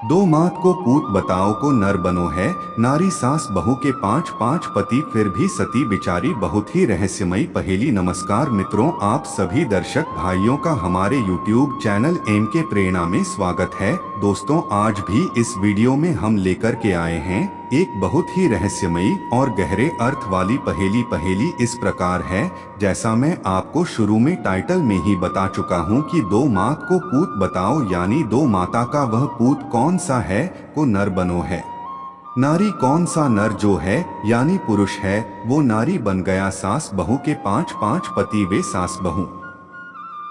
दो मात को पूत बताओ को नर बनो है, नारी सास बहू के पांच पांच पति फिर भी सती बिचारी। बहुत ही रहस्यमयी पहेली। नमस्कार मित्रों, आप सभी दर्शक भाइयों का हमारे YouTube चैनल एम के प्रेरणा में स्वागत है। दोस्तों, आज भी इस वीडियो में हम लेकर के आए हैं एक बहुत ही रहस्यमयी और गहरे अर्थ वाली पहेली। पहेली इस प्रकार है, जैसा मैं आपको शुरू में टाइटल में ही बता चुका हूँ कि दो मात को पूत बताओ, यानी दो माता का वह पूत कौन सा है को नर बनो है। नारी कौन सा नर जो है यानी पुरुष है, वो नारी बन गया। सास बहू के पांच पांच पति वे सास बहू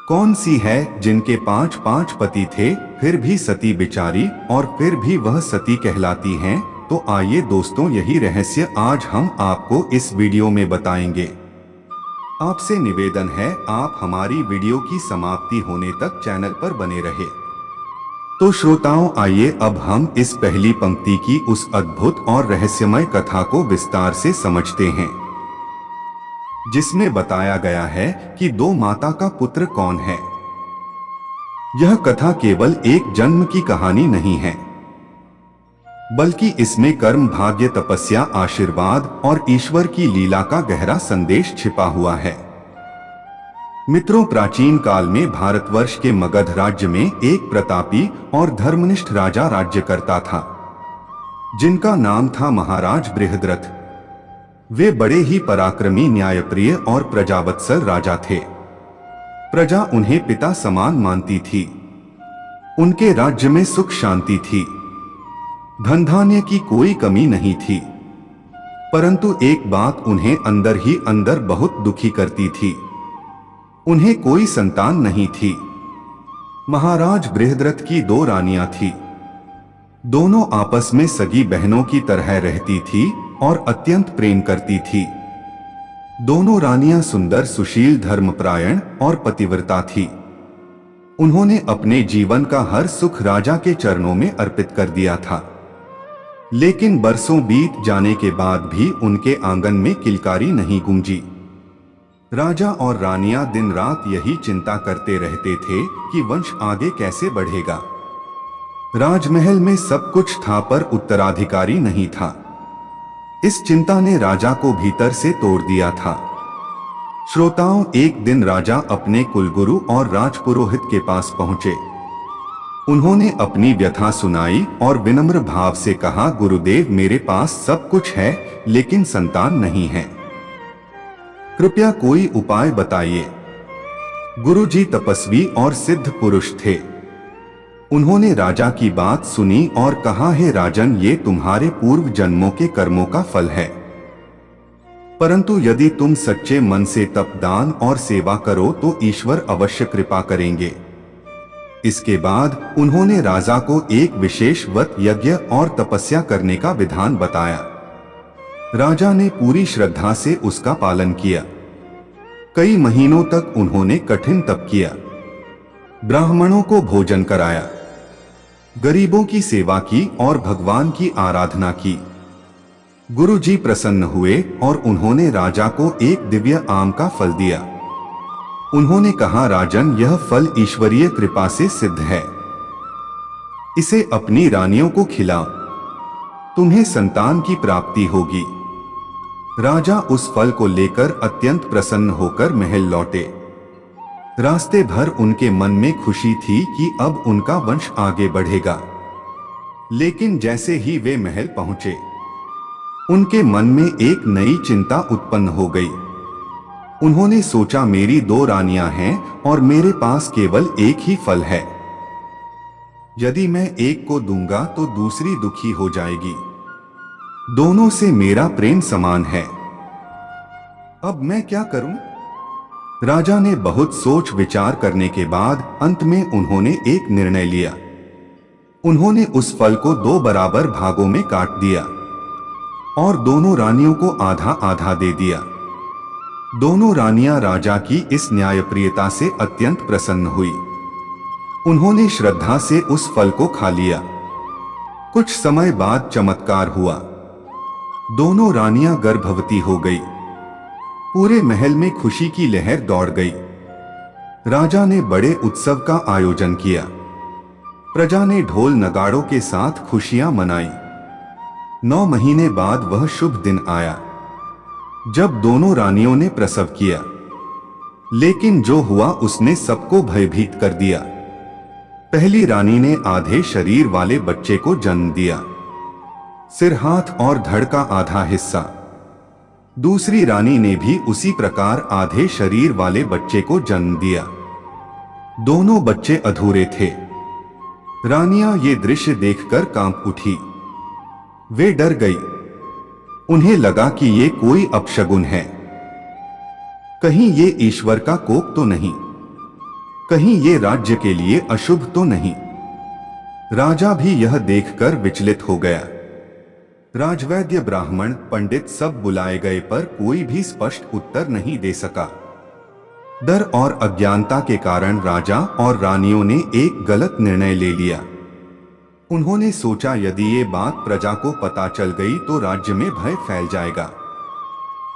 कौन सी है जिनके पांच पांच पति थे फिर भी सती बिचारी, और फिर भी वह सती कहलाती हैं। तो आइए दोस्तों, यही रहस्य आज हम आपको इस वीडियो में बताएंगे। आपसे निवेदन है, आप हमारी वीडियो की समाप्ति होने तक चैनल पर बने रहे। तो श्रोताओं, आइए अब हम इस पहली पंक्ति की उस अद्भुत और रहस्यमय कथा को विस्तार से समझते हैं, जिसमें बताया गया है कि दो माता का पुत्र कौन है। यह कथा केवल एक जन्म की कहानी नहीं है, बल्कि इसमें कर्म, भाग्य, तपस्या, आशीर्वाद और ईश्वर की लीला का गहरा संदेश छिपा हुआ है। मित्रों, प्राचीन काल में भारतवर्ष के मगध राज्य में एक प्रतापी और धर्मनिष्ठ राजा राज्य करता था, जिनका नाम था महाराज बृहद्रथ। वे बड़े ही पराक्रमी, न्यायप्रिय और प्रजावत्सल राजा थे। प्रजा उन्हें पिता समान मानती थी। उनके राज्य में सुख शांति थी, धन धान्य की कोई कमी नहीं थी। परंतु एक बात उन्हें अंदर ही अंदर बहुत दुखी करती थी। उन्हें कोई संतान नहीं थी। महाराज बृहद्रथ की दो रानियां थीं। दोनों आपस में सगी बहनों की तरह रहती थी और अत्यंत प्रेम करती थी। दोनों रानियां सुंदर, सुशील, धर्मपरायण और पतिव्रता थी। उन्होंने अपने जीवन का हर सुख राजा के चरणों में अर्पित कर दिया था। लेकिन बरसों बीत जाने के बाद भी उनके आंगन में किलकारी नहीं गूंजी। राजा और रानियां दिन रात यही चिंता करते रहते थे कि वंश आगे कैसे बढ़ेगा। राजमहल में सब कुछ था, पर उत्तराधिकारी नहीं था। इस चिंता ने राजा को भीतर से तोड़ दिया था। श्रोताओं, एक दिन राजा अपने कुलगुरु और राजपुरोहित के पास पहुंचे। उन्होंने अपनी व्यथा सुनाई और विनम्र भाव से कहा, गुरुदेव, मेरे पास सब कुछ है लेकिन संतान नहीं है। कृपया कोई उपाय बताइए। गुरुजी तपस्वी और सिद्ध पुरुष थे। उन्होंने राजा की बात सुनी और कहा, हे राजन, ये तुम्हारे पूर्व जन्मों के कर्मों का फल है। परंतु यदि तुम सच्चे मन से तप, दान और सेवा करो तो ईश्वर अवश्य कृपा करेंगे। इसके बाद उन्होंने राजा को एक विशेष व्रत, यज्ञ और तपस्या करने का विधान बताया। राजा ने पूरी श्रद्धा से उसका पालन किया। कई महीनों तक उन्होंने कठिन तप किया, ब्राह्मणों को भोजन कराया, गरीबों की सेवा की और भगवान की आराधना की। गुरुजी प्रसन्न हुए और उन्होंने राजा को एक दिव्य आम का फल दिया। उन्होंने कहा, राजन, यह फल ईश्वरीय कृपा से सिद्ध है। इसे अपनी रानियों को खिलाओ, तुम्हें संतान की प्राप्ति होगी। राजा उस फल को लेकर अत्यंत प्रसन्न होकर महल लौटे। रास्ते भर उनके मन में खुशी थी कि अब उनका वंश आगे बढ़ेगा। लेकिन जैसे ही वे महल पहुंचे, उनके मन में एक नई चिंता उत्पन्न हो गई। उन्होंने सोचा, मेरी दो रानियां हैं और मेरे पास केवल एक ही फल है। यदि मैं एक को दूंगा तो दूसरी दुखी हो जाएगी। दोनों से मेरा प्रेम समान है। अब मैं क्या करूं? राजा ने बहुत सोच विचार करने के बाद अंत में उन्होंने एक निर्णय लिया। उन्होंने उस फल को दो बराबर भागों में काट दिया और दोनों रानियों को आधा आधा दे दिया। दोनों रानियां राजा की इस न्यायप्रियता से अत्यंत प्रसन्न हुई। उन्होंने श्रद्धा से उस फल को खा लिया। कुछ समय बाद चमत्कार हुआ। दोनों रानियां गर्भवती हो गई। पूरे महल में खुशी की लहर दौड़ गई। राजा ने बड़े उत्सव का आयोजन किया। प्रजा ने ढोल नगाड़ों के साथ खुशियां मनाई। 9 महीने बाद वह शुभ दिन आया जब दोनों रानियों ने प्रसव किया। लेकिन जो हुआ उसने सबको भयभीत कर दिया। पहली रानी ने आधे शरीर वाले बच्चे को जन्म दिया, सिर, हाथ और धड़ का आधा हिस्सा। दूसरी रानी ने भी उसी प्रकार आधे शरीर वाले बच्चे को जन्म दिया। दोनों बच्चे अधूरे थे। रानियां ये दृश्य देखकर कांप उठी। वे डर गई। उन्हें लगा कि ये कोई अपशगुन है। कहीं ये ईश्वर का कोप तो नहीं, कहीं ये राज्य के लिए अशुभ तो नहीं। राजा भी यह देखकर विचलित हो गया। राजवैद्य, ब्राह्मण, पंडित सब बुलाए गए पर कोई भी स्पष्ट उत्तर नहीं दे सका। डर और अज्ञानता के कारण राजा और रानियों ने एक गलत निर्णय ले लिया। उन्होंने सोचा यदि ये बात प्रजा को पता चल गई तो राज्य में भय फैल जाएगा।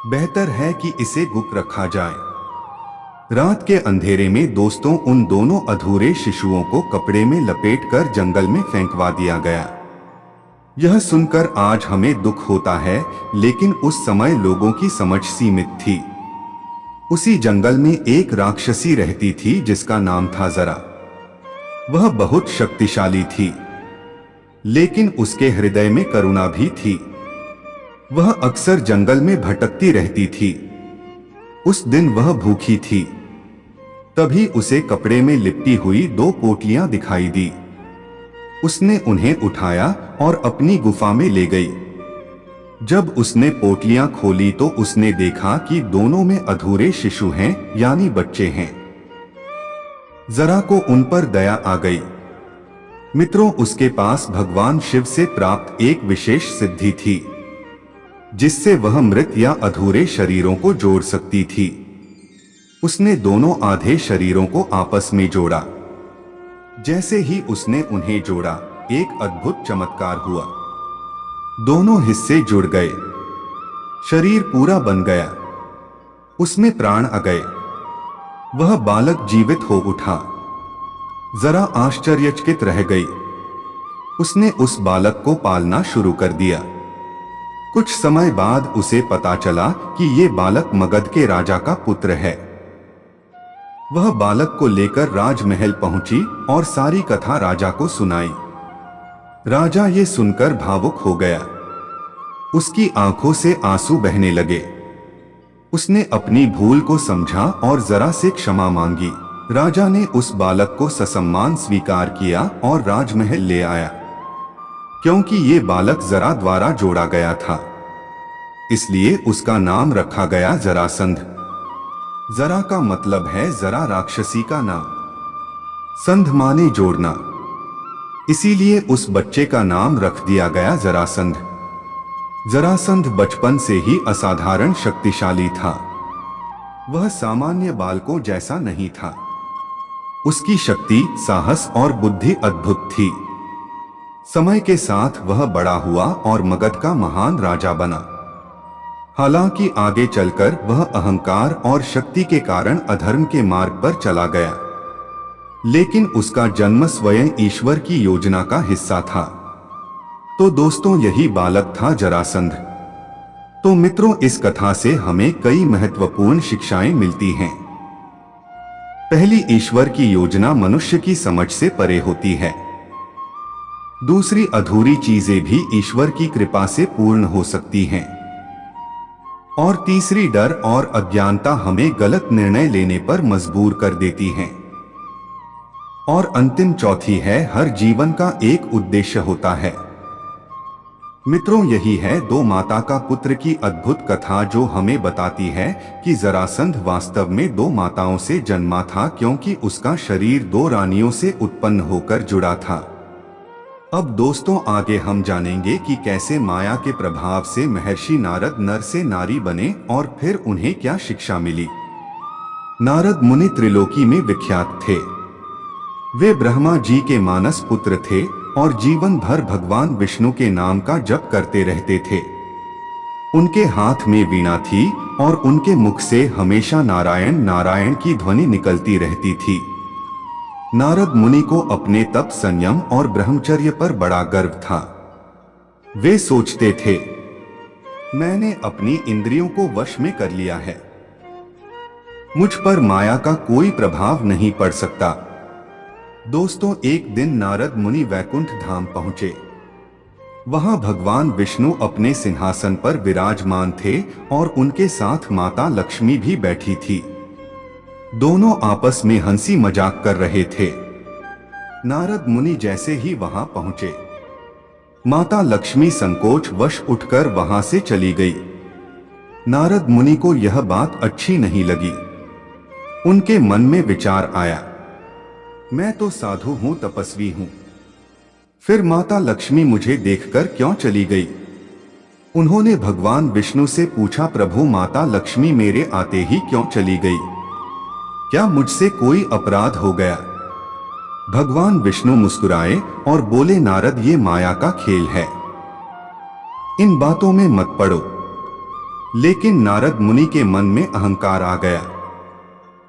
बेहतर है कि इसे गुप्त रखा जाए। रात के अंधेरे में दोस्तों उन दोनों अधूरे शिशुओं को कपड़े में लपेटकर जंगल में फेंकवा दिया गया। यह सुनकर आज हमें दुख होता है, लेकिन उस समय लोगों की समझ सीमित थी। उसी जंगल में एक राक्षसी रहती थी जिसका नाम था जरा। वह बहुत शक्तिशाली थी, लेकिन उसके हृदय में करुणा भी थी। वह अक्सर जंगल में भटकती रहती थी। उस दिन वह भूखी थी। तभी उसे कपड़े में लिपटी हुई 2 पोटलियां दिखाई दी। उसने उन्हें उठाया और अपनी गुफा में ले गई। जब उसने पोटलियां खोली तो उसने देखा कि दोनों में अधूरे शिशु हैं, यानी बच्चे हैं। जरा को उन पर दया आ गई। मित्रों, उसके पास भगवान शिव से प्राप्त एक विशेष सिद्धि थी, जिससे वह मृत या अधूरे शरीरों को जोड़ सकती थी। उसने दोनों आधे शरीरों को आपस में जोड़ा। जैसे ही उसने उन्हें जोड़ा, एक अद्भुत चमत्कार हुआ। दोनों हिस्से जुड़ गए, शरीर पूरा बन गया, उसमें प्राण आ गए। वह बालक जीवित हो उठा। जरा आश्चर्यचकित रह गई। उसने उस बालक को पालना शुरू कर दिया। कुछ समय बाद उसे पता चला कि ये बालक मगध के राजा का पुत्र है। वह बालक को लेकर राजमहल पहुंची और सारी कथा राजा को सुनाई। राजा ये सुनकर भावुक हो गया। उसकी आंखों से आंसू बहने लगे। उसने अपनी भूल को समझा और जरा से क्षमा मांगी। राजा ने उस बालक को ससम्मान स्वीकार किया और राजमहल ले आया। क्योंकि ये बालक जरा द्वारा जोड़ा गया था, इसलिए उसका नाम रखा गया जरासंध। जरा का मतलब है जरा राक्षसी का नाम। संध माने जोड़ना, इसीलिए उस बच्चे का नाम रख दिया गया जरासंध। जरासंध बचपन से ही असाधारण शक्तिशाली था। वह सामान्य बालकों जैसा नहीं था। उसकी शक्ति, साहस और बुद्धि अद्भुत थी। समय के साथ वह बड़ा हुआ और मगध का महान राजा बना। हालांकि आगे चलकर वह अहंकार और शक्ति के कारण अधर्म के मार्ग पर चला गया, लेकिन उसका जन्म स्वयं ईश्वर की योजना का हिस्सा था। तो दोस्तों, यही बालक था जरासंध। तो मित्रों, इस कथा से हमें कई महत्वपूर्ण शिक्षाएं मिलती हैं। पहली, ईश्वर की योजना मनुष्य की समझ से परे होती है। दूसरी, अधूरी चीजें भी ईश्वर की कृपा से पूर्ण हो सकती हैं। और तीसरी, डर और अज्ञानता हमें गलत निर्णय लेने पर मजबूर कर देती हैं। और अंतिम चौथी है, हर जीवन का एक उद्देश्य होता है। मित्रों, यही है दो माता का पुत्र की अद्भुत कथा, जो हमें बताती है कि जरासंध वास्तव में 2 माताओं से जन्मा था, क्योंकि उसका शरीर 2 रानियों से उत्पन्न होकर जुड़ा था। अब दोस्तों, आगे हम जानेंगे कि कैसे माया के प्रभाव से महर्षि नारद नर से नारी बने और फिर उन्हें क्या शिक्षा मिली। नारद मुनि त्रिलोकी में विख्यात थे। वे ब्रह्मा जी के मानस पुत्र थे और जीवन भर भगवान विष्णु के नाम का जप करते रहते थे। उनके हाथ में वीणा थी और उनके मुख से हमेशा नारायण नारायण की ध्वनि निकलती रहती थी। नारद मुनि को अपने तप, संयम और ब्रह्मचर्य पर बड़ा गर्व था। वे सोचते थे, मैंने अपनी इंद्रियों को वश में कर लिया है, मुझ पर माया का कोई प्रभाव नहीं पड़ सकता। दोस्तों, एक दिन नारद मुनि वैकुंठ धाम पहुंचे। वहां भगवान विष्णु अपने सिंहासन पर विराजमान थे और उनके साथ माता लक्ष्मी भी बैठी थी। दोनों आपस में हंसी मजाक कर रहे थे। नारद मुनि जैसे ही वहां पहुंचे, माता लक्ष्मी संकोच वश उठकर वहां से चली गई। नारद मुनि को यह बात अच्छी नहीं लगी। उनके मन में विचार आया, मैं तो साधु हूं, तपस्वी हूं, फिर माता लक्ष्मी मुझे देखकर क्यों चली गई? उन्होंने भगवान विष्णु से पूछा, प्रभु माता लक्ष्मी मेरे आते ही क्यों चली गई? क्या मुझसे कोई अपराध हो गया? भगवान विष्णु मुस्कुराए और बोले, नारद, ये माया का खेल है, इन बातों में मत पड़ो। लेकिन नारद मुनि के मन में अहंकार आ गया।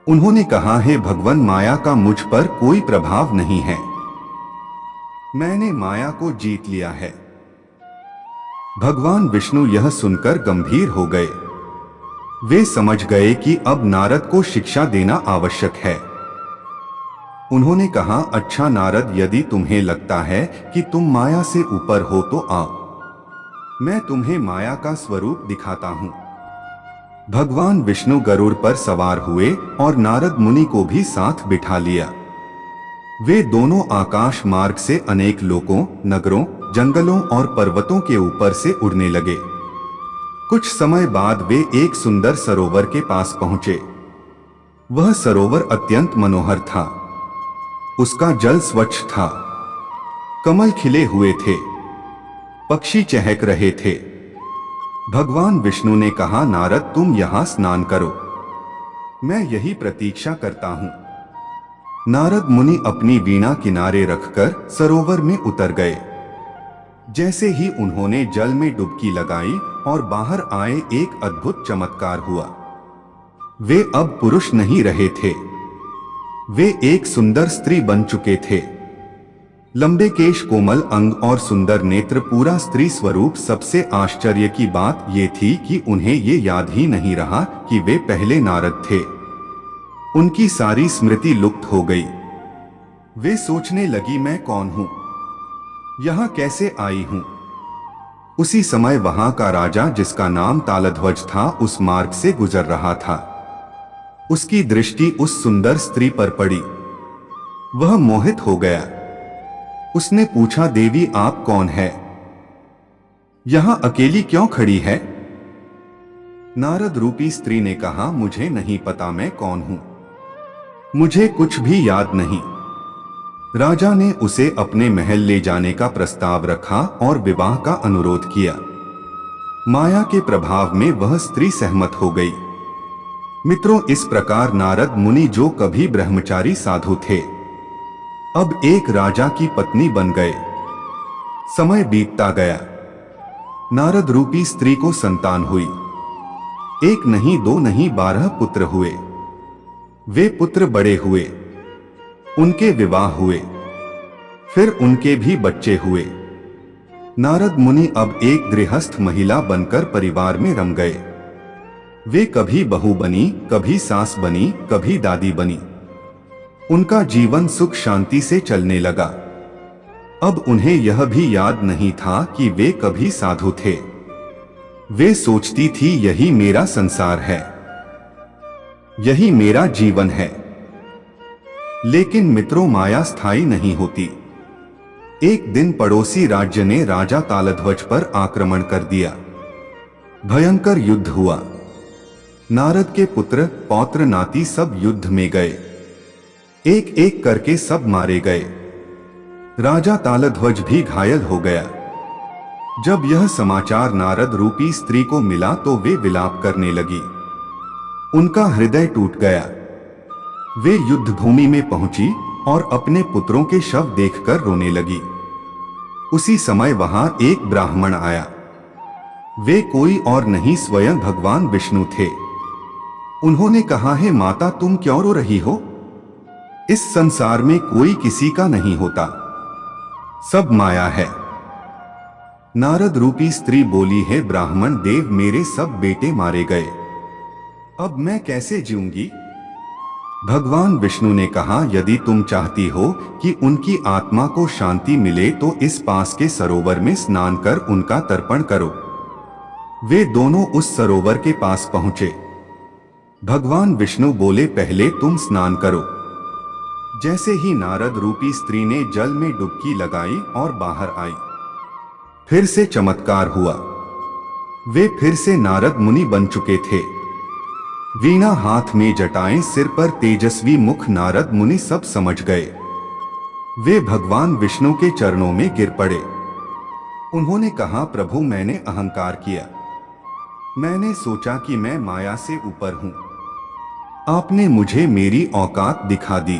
उन्होंने कहा, हे भगवान, माया का मुझ पर कोई प्रभाव नहीं है, मैंने माया को जीत लिया है। भगवान विष्णु यह सुनकर गंभीर हो गए। वे समझ गए कि अब नारद को शिक्षा देना आवश्यक है। उन्होंने कहा, अच्छा नारद, यदि तुम्हें लगता है कि तुम माया से ऊपर हो तो आओ, मैं तुम्हें माया का स्वरूप दिखाता हूं। भगवान विष्णु गरुड़ पर सवार हुए और नारद मुनि को भी साथ बिठा लिया। वे दोनों आकाश मार्ग से अनेक लोकों, नगरों, जंगलों और पर्वतों के ऊपर से उड़ने लगे। कुछ समय बाद वे एक सुंदर सरोवर के पास पहुंचे। वह सरोवर अत्यंत मनोहर था। उसका जल स्वच्छ था, कमल खिले हुए थे, पक्षी चहक रहे थे। भगवान विष्णु ने कहा, नारद, तुम यहां स्नान करो, मैं यही प्रतीक्षा करता हूं। नारद मुनि अपनी वीणा किनारे रखकर सरोवर में उतर गए। जैसे ही उन्होंने जल में डुबकी लगाई और बाहर आए, एक अद्भुत चमत्कार हुआ। वे अब पुरुष नहीं रहे थे, वे एक सुंदर स्त्री बन चुके थे। लंबे केश, कोमल अंग और सुंदर नेत्र, पूरा स्त्री स्वरूप। सबसे आश्चर्य की बात यह थी कि उन्हें ये याद ही नहीं रहा कि वे पहले नारद थे। उनकी सारी स्मृति लुप्त हो गई। वे सोचने लगी, मैं कौन हूं, यहां कैसे आई हूं? उसी समय वहां का राजा, जिसका नाम तालध्वज था, उस मार्ग से गुजर रहा था। उसकी दृष्टि उस सुंदर स्त्री पर पड़ी। वह मोहित हो गया। उसने पूछा, देवी, आप कौन है? यहां अकेली क्यों खड़ी है? नारद रूपी स्त्री ने कहा, मुझे नहीं पता मैं कौन हूं, मुझे कुछ भी याद नहीं। राजा ने उसे अपने महल ले जाने का प्रस्ताव रखा और विवाह का अनुरोध किया। माया के प्रभाव में वह स्त्री सहमत हो गई। मित्रों, इस प्रकार नारद मुनि, जो कभी ब्रह्मचारी साधु थे, अब एक राजा की पत्नी बन गए। समय बीतता गया। नारद रूपी स्त्री को संतान हुई। एक नहीं, दो नहीं, 12 पुत्र हुए। वे पुत्र बड़े हुए, उनके विवाह हुए, फिर उनके भी बच्चे हुए। नारद मुनि अब एक गृहस्थ महिला बनकर परिवार में रम गए। वे कभी बहू बनी, कभी सास बनी, कभी दादी बनी। उनका जीवन सुख शांति से चलने लगा। अब उन्हें यह भी याद नहीं था कि वे कभी साधु थे। वे सोचती थी, यही मेरा संसार है, यही मेरा जीवन है। लेकिन मित्रों, माया स्थायी नहीं होती। एक दिन पड़ोसी राज्य ने राजा तालध्वज पर आक्रमण कर दिया। भयंकर युद्ध हुआ। नारद के पुत्र, पौत्र, नाती सब युद्ध में गए। एक एक करके सब मारे गए। राजा तालध्वज भी घायल हो गया। जब यह समाचार नारद रूपी स्त्री को मिला तो वे विलाप करने लगी। उनका हृदय टूट गया। वे युद्ध भूमि में पहुंची और अपने पुत्रों के शव देखकर रोने लगी। उसी समय वहां एक ब्राह्मण आया। वे कोई और नहीं, स्वयं भगवान विष्णु थे। उन्होंने कहा, हे माता, तुम क्यों रो रही हो? इस संसार में कोई किसी का नहीं होता, सब माया है। नारद रूपी स्त्री बोली है, ब्राह्मण देव मेरे सब बेटे मारे गए, अब मैं कैसे जीऊंगी? भगवान विष्णु ने कहा, यदि तुम चाहती हो कि उनकी आत्मा को शांति मिले तो इस पास के सरोवर में स्नान कर उनका तर्पण करो। वे दोनों उस सरोवर के पास पहुंचे। भगवान विष्णु बोले, पहले तुम स्नान करो। जैसे ही नारद रूपी स्त्री ने जल में डुबकी लगाई और बाहर आई, फिर से चमत्कार हुआ। वे फिर से नारद मुनि बन चुके थे। वीणा हाथ में, जटाएं सिर पर, तेजस्वी मुख। नारद मुनि सब समझ गए। वे भगवान विष्णु के चरणों में गिर पड़े। उन्होंने कहा, प्रभु मैंने अहंकार किया, मैंने सोचा कि मैं माया से ऊपर हूं, आपने मुझे मेरी औकात दिखा दी।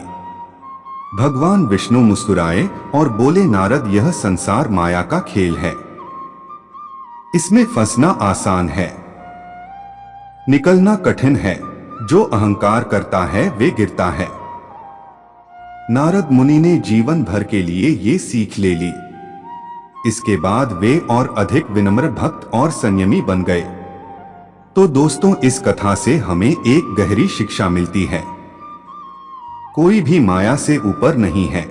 भगवान विष्णु मुस्कुराए और बोले, नारद यह संसार माया का खेल है, इसमें फंसना आसान है, निकलना कठिन है। जो अहंकार करता है वे गिरता है। नारद मुनि ने जीवन भर के लिए ये सीख ले ली। इसके बाद वे और अधिक विनम्र, भक्त और संयमी बन गए। तो दोस्तों, इस कथा से हमें एक गहरी शिक्षा मिलती है, कोई भी माया से ऊपर नहीं है।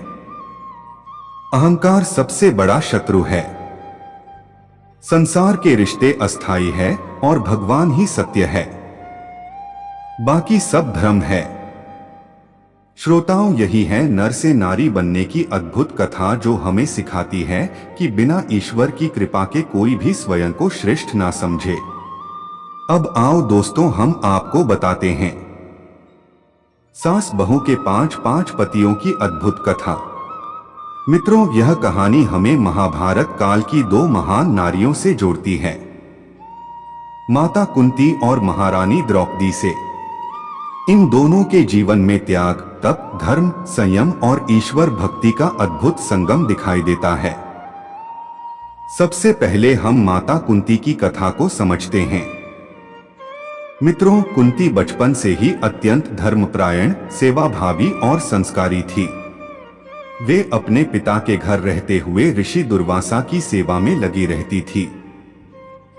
अहंकार सबसे बड़ा शत्रु है। संसार के रिश्ते अस्थायी है और भगवान ही सत्य है, बाकी सब भ्रम है। श्रोताओं, यही है नर से नारी बनने की अद्भुत कथा, जो हमें सिखाती है कि बिना ईश्वर की कृपा के कोई भी स्वयं को श्रेष्ठ ना समझे। अब आओ दोस्तों, हम आपको बताते हैं सास बहू के 5-5 पतियों की अद्भुत कथा। मित्रों, यह कहानी हमें महाभारत काल की 2 महान नारियों से जोड़ती है, माता कुंती और महारानी द्रौपदी से। इन दोनों के जीवन में त्याग, तप, धर्म, संयम और ईश्वर भक्ति का अद्भुत संगम दिखाई देता है। सबसे पहले हम माता कुंती की कथा को समझते हैं। मित्रों, कुंती बचपन से ही अत्यंत धर्मपरायण, सेवाभावी और संस्कारी थी। वे अपने पिता के घर रहते हुए ऋषि दुर्वासा की सेवा में लगी रहती थी।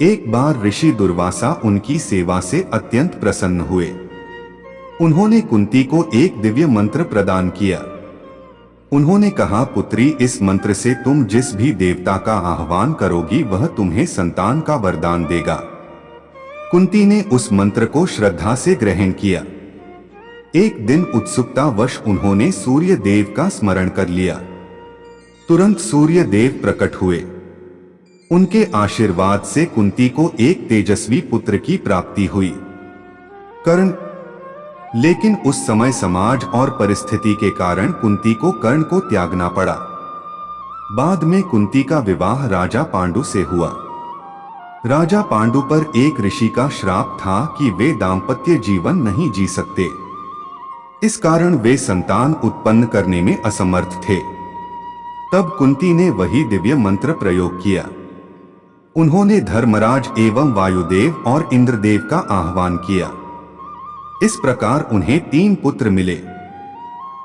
एक बार ऋषि दुर्वासा उनकी सेवा से अत्यंत प्रसन्न हुए। उन्होंने कुंती को एक दिव्य मंत्र प्रदान किया। उन्होंने कहा, पुत्री, इस मंत्र से तुम जिस भी देवता का आह्वान करोगी वह तुम्हें संतान का वरदान देगा। कुंती ने उस मंत्र को श्रद्धा से ग्रहण किया। एक दिन उत्सुकतावश उन्होंने सूर्य देव का स्मरण कर लिया। तुरंत सूर्य देव प्रकट हुए। उनके आशीर्वाद से कुंती को एक तेजस्वी पुत्र की प्राप्ति हुई, कर्ण। लेकिन उस समय समाज और परिस्थिति के कारण कुंती को कर्ण को त्यागना पड़ा। बाद में कुंती का विवाह राजा पांडु से हुआ। राजा पांडु पर एक ऋषि का श्राप था कि वे दाम्पत्य जीवन नहीं जी सकते। इस कारण वे संतान उत्पन्न करने में असमर्थ थे। तब कुंती ने वही दिव्य मंत्र प्रयोग किया। उन्होंने धर्मराज एवं वायुदेव और इंद्रदेव का आह्वान किया। इस प्रकार उन्हें 3 पुत्र मिले,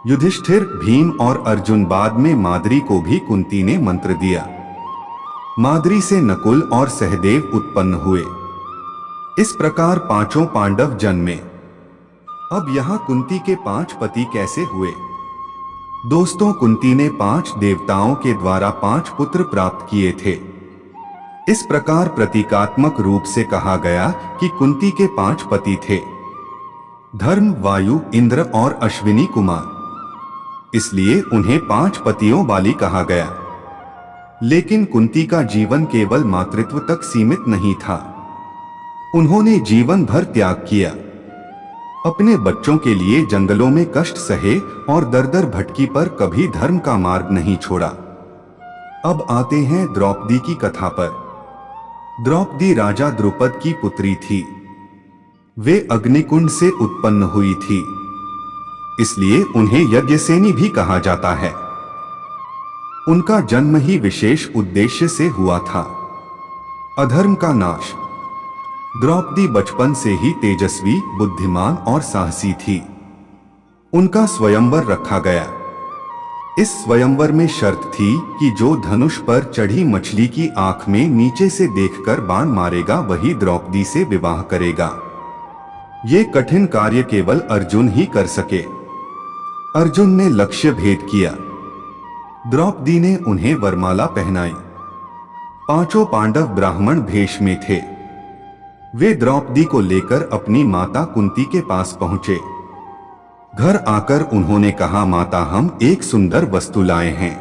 युधिष्ठिर, भीम और अर्जुन। बाद में माद्री को भी कुंती ने मंत्र दिया। माद्री से नकुल और सहदेव उत्पन्न हुए। इस प्रकार 5 पांडव जन्मे। अब यहाँ कुंती के 5 पति कैसे हुए? दोस्तों, कुंती ने 5 देवताओं के द्वारा 5 पुत्र प्राप्त किए थे। इस प्रकार प्रतीकात्मक रूप से कहा गया कि कुंती के 5 पति थे, धर्म, वायु, इंद्र और अश्विनी कुमार। इसलिए उन्हें 5 पतियों वाली कहा गया। लेकिन कुंती का जीवन केवल मातृत्व तक सीमित नहीं था। उन्होंने जीवन भर त्याग किया। अपने बच्चों के लिए जंगलों में कष्ट सहे और दर-दर भटकी पर कभी धर्म का मार्ग नहीं छोड़ा। अब आते हैं द्रौपदी की कथा पर। द्रौपदी राजा द्रुपद की पुत्री थी। वे अग्निकुंड से उत्पन्न हुई थी, इसलिए उन्हें यज्ञसेनी भी कहा जाता है। उनका जन्म ही विशेष उद्देश्य से हुआ था, अधर्म का नाश। द्रौपदी बचपन से ही तेजस्वी, बुद्धिमान और साहसी थी। उनका स्वयंवर रखा गया। इस स्वयंवर में शर्त थी कि जो धनुष पर चढ़ी मछली की आंख में नीचे से देखकर बाण मारेगा वही द्रौपदी से विवाह करेगा। ये कठिन कार्य केवल अर्जुन ही कर सके। अर्जुन ने लक्ष्य भेद किया। द्रौपदी ने उन्हें वरमाला पहनाई। पांचों पांडव ब्राह्मण भेष में थे। वे द्रौपदी को लेकर अपनी माता कुंती के पास पहुंचे। घर आकर उन्होंने कहा, माता, हम एक सुंदर वस्तु लाए हैं।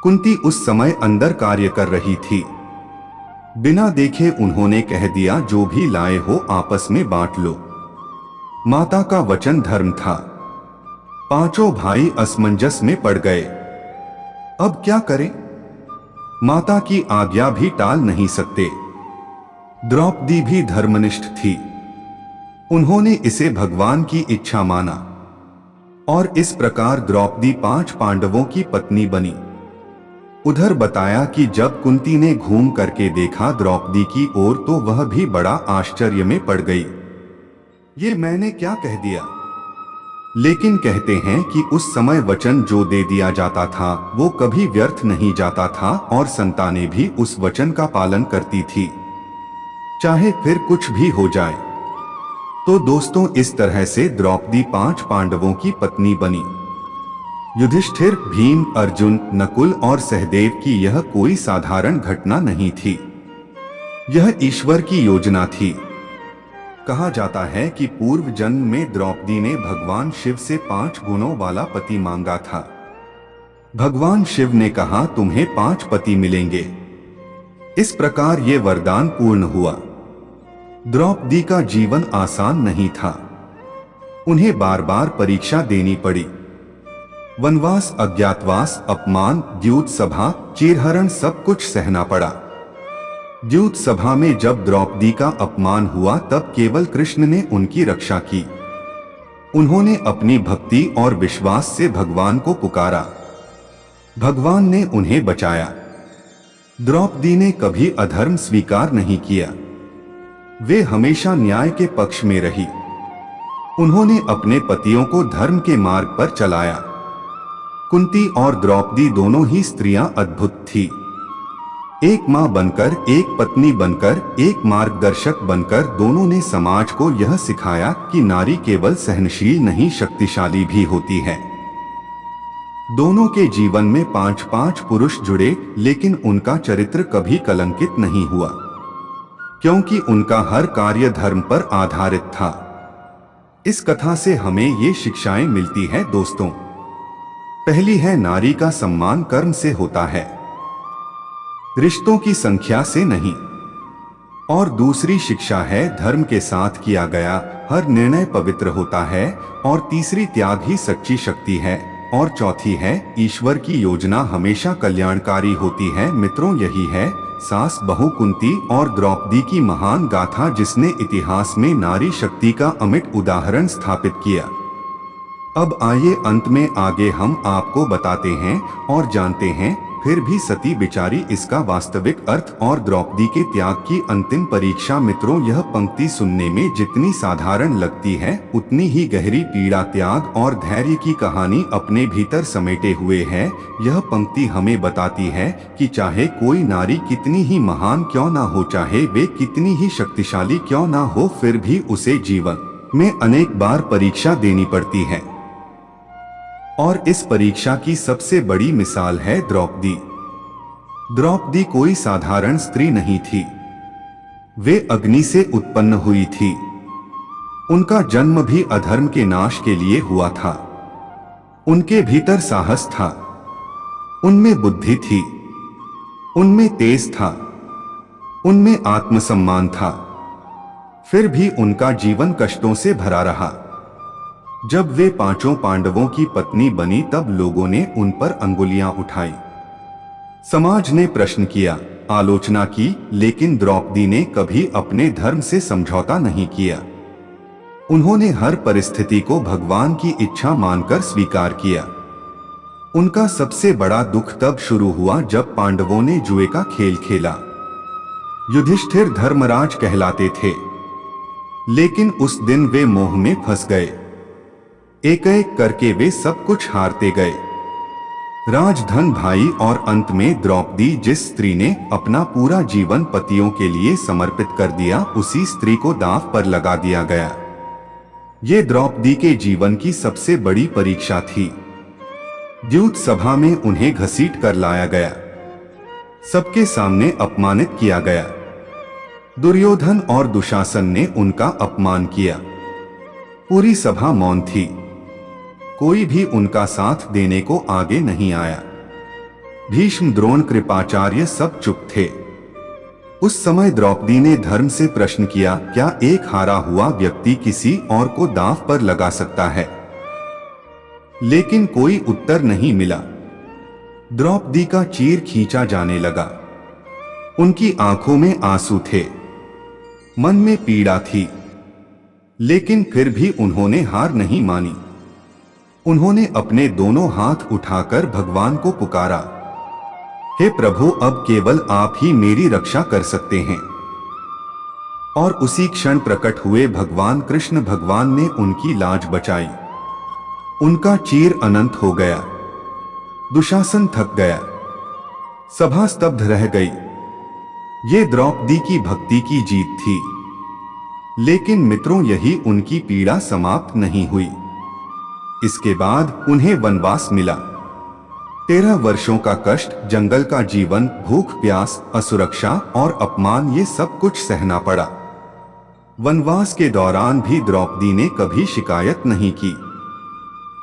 कुंती उस समय अंदर कार्य कर रही थी। बिना देखे उन्होंने कह दिया, जो भी लाए हो आपस में बांट लो। माता का वचन धर्म था। पांचों भाई असमंजस में पड़ गए। अब क्या करें? माता की आज्ञा भी टाल नहीं सकते। द्रौपदी भी धर्मनिष्ठ थी। उन्होंने इसे भगवान की इच्छा माना और इस प्रकार द्रौपदी 5 पांडवों की पत्नी बनी। उधर बताया कि जब कुंती ने घूम करके देखा द्रौपदी की ओर तो वह भी बड़ा आश्चर्य में पड़ गई। ये मैंने क्या कह दिया? लेकिन कहते हैं कि उस समय वचन जो दे दिया जाता था वो कभी व्यर्थ नहीं जाता था और संतानें भी उस वचन का पालन करती थी, चाहे फिर कुछ भी हो जाए। तो दोस्तों, इस तरह से द्रौपदी 5 पांडवों की पत्नी बनी। युधिष्ठिर, भीम, अर्जुन, नकुल और सहदेव की यह कोई साधारण घटना नहीं थी। यह ईश्वर की योजना थी। कहा जाता है कि पूर्व जन्म में द्रौपदी ने भगवान शिव से 5 गुणों वाला पति मांगा था। भगवान शिव ने कहा, तुम्हें 5 पति मिलेंगे। इस प्रकार ये वरदान पूर्ण हुआ। द्रौपदी का जीवन आसान नहीं था। उन्हें बार बार परीक्षा देनी पड़ी। वनवास, अज्ञातवास, अपमान, द्यूत सभा, चीरहरण सब कुछ सहना पड़ा। द्यूत सभा में जब द्रौपदी का अपमान हुआ तब केवल कृष्ण ने उनकी रक्षा की। उन्होंने अपनी भक्ति और विश्वास से भगवान को पुकारा। भगवान ने उन्हें बचाया। द्रौपदी ने कभी अधर्म स्वीकार नहीं किया। वे हमेशा न्याय के पक्ष में रही। उन्होंने अपने पतियों को धर्म के मार्ग पर चलाया। कुंती और द्रौपदी दोनों ही स्त्रियां अद्भुत थी। एक मां बनकर, एक पत्नी बनकर, एक मार्गदर्शक बनकर दोनों ने समाज को यह सिखाया कि नारी केवल सहनशील नहीं शक्तिशाली भी होती है। दोनों के जीवन में 5-5 पुरुष जुड़े, लेकिन उनका चरित्र कभी कलंकित नहीं हुआ, क्योंकि उनका हर कार्य धर्म पर आधारित था। इस कथा से हमें ये शिक्षाएं मिलती हैं दोस्तों। पहली है, नारी का सम्मान कर्म से होता है, रिश्तों की संख्या से नहीं। और दूसरी शिक्षा है, धर्म के साथ किया गया हर निर्णय पवित्र होता है। और तीसरी, त्याग ही सच्ची शक्ति है। और चौथी है, ईश्वर की योजना हमेशा कल्याणकारी होती है। मित्रों, यही है सास बहू कुंती और द्रौपदी की महान गाथा, जिसने इतिहास में नारी शक्ति का अमिट उदाहरण स्थापित किया। अब आइए अंत में आगे हम आपको बताते हैं और जानते हैं फिर भी सती बिचारी इसका वास्तविक अर्थ और द्रौपदी के त्याग की अंतिम परीक्षा। मित्रों, यह पंक्ति सुनने में जितनी साधारण लगती है उतनी ही गहरी पीड़ा, त्याग और धैर्य की कहानी अपने भीतर समेटे हुए है। यह पंक्ति हमें बताती है कि चाहे कोई नारी कितनी ही महान क्यों ना हो, चाहे वे कितनी ही शक्तिशाली क्यों ना हो, फिर भी उसे जीवन में अनेक बार परीक्षा देनी पड़ती है। और इस परीक्षा की सबसे बड़ी मिसाल है द्रौपदी। द्रौपदी कोई साधारण स्त्री नहीं थी। वे अग्नि से उत्पन्न हुई थी। उनका जन्म भी अधर्म के नाश के लिए हुआ था। उनके भीतर साहस था, उनमें बुद्धि थी, उनमें तेज था, उनमें आत्मसम्मान था। फिर भी उनका जीवन कष्टों से भरा रहा। जब वे 5 पांडवों की पत्नी बनी तब लोगों ने उन पर अंगुलियां उठाई। समाज ने प्रश्न किया, आलोचना की, लेकिन द्रौपदी ने कभी अपने धर्म से समझौता नहीं किया। उन्होंने हर परिस्थिति को भगवान की इच्छा मानकर स्वीकार किया। उनका सबसे बड़ा दुख तब शुरू हुआ जब पांडवों ने जुए का खेल खेला। युधिष्ठिर धर्मराज कहलाते थे, लेकिन उस दिन वे मोह में फंस गए। एक एक करके वे सब कुछ हारते गए, राजधन, भाई, और अंत में द्रौपदी, जिस स्त्री ने अपना पूरा जीवन पतियों के लिए समर्पित कर दिया, उसी स्त्री को दांव पर लगा दिया गया। ये द्रौपदी के जीवन की सबसे बड़ी परीक्षा थी। द्यूत सभा में उन्हें घसीट कर लाया गया, सबके सामने अपमानित किया गया। दुर्योधन और दुशासन ने उनका अपमान किया। पूरी सभा मौन थी, कोई भी उनका साथ देने को आगे नहीं आया। भीष्म, द्रोण, कृपाचार्य सब चुप थे। उस समय द्रौपदी ने धर्म से प्रश्न किया, क्या एक हारा हुआ व्यक्ति किसी और को दांव पर लगा सकता है? लेकिन कोई उत्तर नहीं मिला। द्रौपदी का चीर खींचा जाने लगा। उनकी आंखों में आंसू थे, मन में पीड़ा थी, लेकिन फिर भी उन्होंने हार नहीं मानी। उन्होंने अपने दोनों हाथ उठाकर भगवान को पुकारा, हे प्रभु, अब केवल आप ही मेरी रक्षा कर सकते हैं। और उसी क्षण प्रकट हुए भगवान कृष्ण। भगवान ने उनकी लाज बचाई। उनका चीर अनंत हो गया। दुशासन थक गया, सभा स्तब्ध रह गई। ये द्रौपदी की भक्ति की जीत थी। लेकिन मित्रों, यही उनकी पीड़ा समाप्त नहीं हुई। इसके बाद उन्हें वनवास मिला। 13 वर्षों का कष्ट, जंगल का जीवन, भूख प्यास, असुरक्षा और अपमान, ये सब कुछ सहना पड़ा। वनवास के दौरान भी द्रौपदी ने कभी शिकायत नहीं की।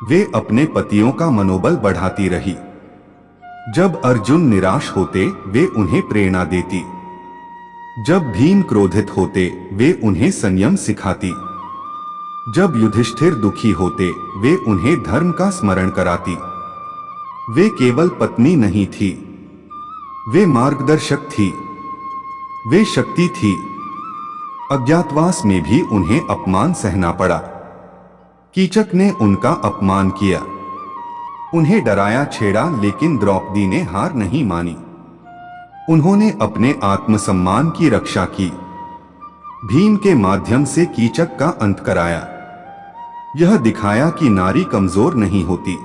वे अपने पतियों का मनोबल बढ़ाती रही। जब अर्जुन निराश होते, वे उन्हें प्रेरणा देती। जब भीम क्रोधित होते, वे उन्हें संयम सिखाती। जब युधिष्ठिर दुखी होते, वे उन्हें धर्म का स्मरण कराती। वे केवल पत्नी नहीं थी, वे मार्गदर्शक थी, वे शक्ति थी। अज्ञातवास में भी उन्हें अपमान सहना पड़ा। कीचक ने उनका अपमान किया, उन्हें डराया छेड़ा, लेकिन द्रौपदी ने हार नहीं मानी। उन्होंने अपने आत्मसम्मान की रक्षा की। भीम के माध्यम से कीचक का अंत कराया। यह दिखाया कि नारी कमजोर नहीं होती।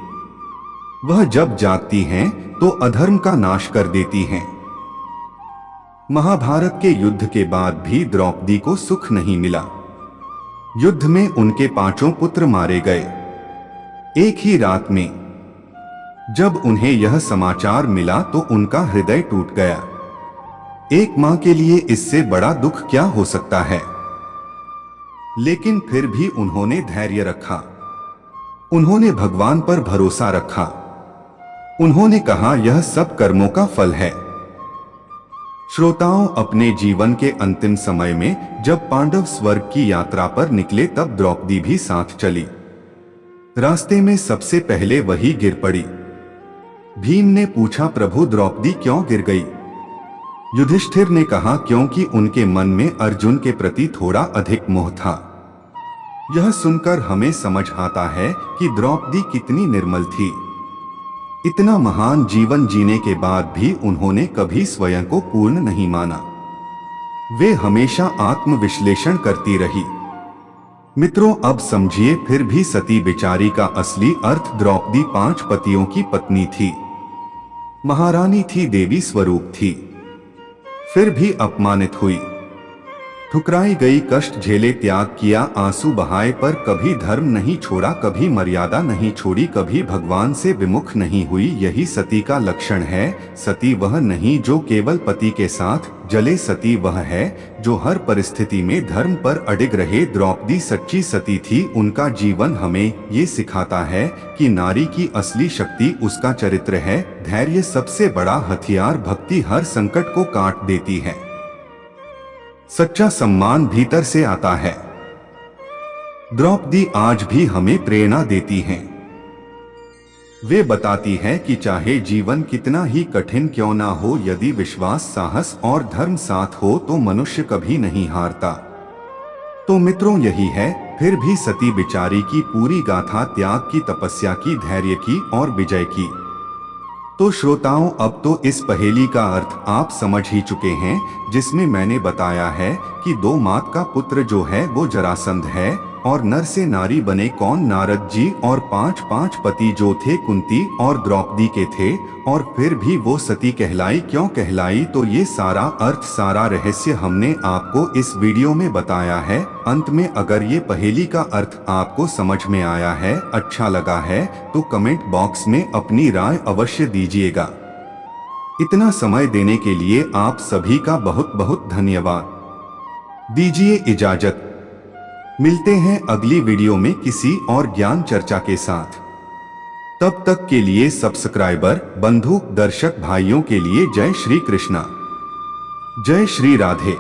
वह जब जागती हैं तो अधर्म का नाश कर देती हैं। महाभारत के युद्ध के बाद भी द्रौपदी को सुख नहीं मिला। युद्ध में उनके 5 पुत्र मारे गए, एक ही रात में। जब उन्हें यह समाचार मिला तो उनका हृदय टूट गया। एक मां के लिए इससे बड़ा दुख क्या हो सकता है? लेकिन फिर भी उन्होंने धैर्य रखा। उन्होंने भगवान पर भरोसा रखा। उन्होंने कहा, यह सब कर्मों का फल है। श्रोताओं, अपने जीवन के अंतिम समय में जब पांडव स्वर्ग की यात्रा पर निकले, तब द्रौपदी भी साथ चली। रास्ते में सबसे पहले वही गिर पड़ी। भीम ने पूछा, प्रभु, द्रौपदी क्यों गिर गई? युधिष्ठिर ने कहा, क्योंकि उनके मन में अर्जुन के प्रति थोड़ा अधिक मोह था। यह सुनकर हमें समझ आता है कि द्रौपदी कितनी निर्मल थी। इतना महान जीवन जीने के बाद भी उन्होंने कभी स्वयं को पूर्ण नहीं माना। वे हमेशा आत्मविश्लेषण करती रही। मित्रों, अब समझिए फिर भी सती बिचारी का असली अर्थ। द्रौपदी 5 पतियों की पत्नी थी, महारानी थी, देवी स्वरूप थी। फिर भी अपमानित हुई, ठुकराई गई, कष्ट झेले, त्याग किया, आंसू बहाए, पर कभी धर्म नहीं छोड़ा, कभी मर्यादा नहीं छोड़ी, कभी भगवान से विमुख नहीं हुई। यही सती का लक्षण है। सती वह नहीं जो केवल पति के साथ जले, सती वह है जो हर परिस्थिति में धर्म पर अडिग रहे। द्रौपदी सच्ची सती थी। उनका जीवन हमें ये सिखाता है कि नारी की असली शक्ति उसका चरित्र है। धैर्य सबसे बड़ा हथियार, भक्ति हर संकट को काट देती है। सच्चा सम्मान भीतर से आता है। द्रौपदी आज भी हमें प्रेरणा देती हैं। वे बताती है कि चाहे जीवन कितना ही कठिन क्यों ना हो, यदि विश्वास, साहस और धर्म साथ हो तो मनुष्य कभी नहीं हारता। तो मित्रों, यही है फिर भी सती बिचारी की पूरी गाथा, त्याग की, तपस्या की, धैर्य की और विजय की। तो श्रोताओं, अब तो इस पहेली का अर्थ आप समझ ही चुके हैं, जिसमें मैंने बताया है कि 2 मात का पुत्र जो है वो जरासंध है, और नर से नारी बने कौन? नारद जी। और 5 पति जो थे कुंती और द्रौपदी के थे, और फिर भी वो सती कहलाई। क्यों कहलाई? तो ये सारा अर्थ, सारा रहस्य हमने आपको इस वीडियो में बताया है। अंत में अगर ये पहेली का अर्थ आपको समझ में आया है, अच्छा लगा है, तो कमेंट बॉक्स में अपनी राय अवश्य दीजिएगा। इतना समय देने के लिए आप सभी का बहुत बहुत धन्यवाद। दीजिए इजाजत। मिलते हैं अगली वीडियो में किसी और ज्ञान चर्चा के साथ। तब तक के लिए सब्सक्राइबर, बंधु, दर्शक भाइयों के लिए जय श्री कृष्णा, जय श्री राधे।